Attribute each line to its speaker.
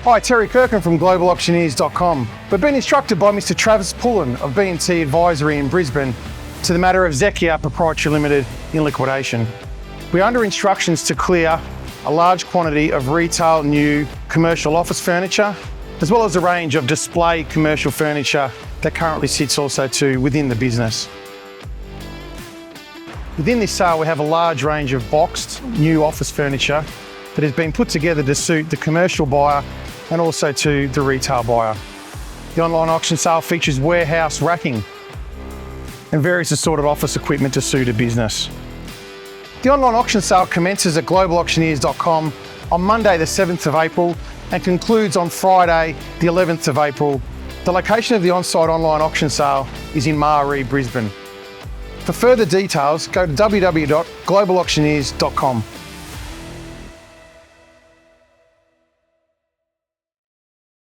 Speaker 1: Hi, Terry Kirkham from globalauctioneers.com. We've been instructed by Mr. Travis Pullen of B&T Advisory in Brisbane to the matter of Zekia Proprietary Limited in liquidation. We are under instructions to clear a large quantity of retail new commercial office furniture, as well as a range of display commercial furniture that currently sits also too within the business. Within this sale, we have a large range of boxed new office furniture that has been put together to suit the commercial buyer and also to the retail buyer. The online auction sale features warehouse racking and various assorted office equipment to suit a business. The online auction sale commences at globalauctioneers.com on Monday the 7th of April and concludes on Friday the 11th of April. The location of the on-site online auction sale is in Murrarie, Brisbane. For further details, go to www.globalauctioneers.com.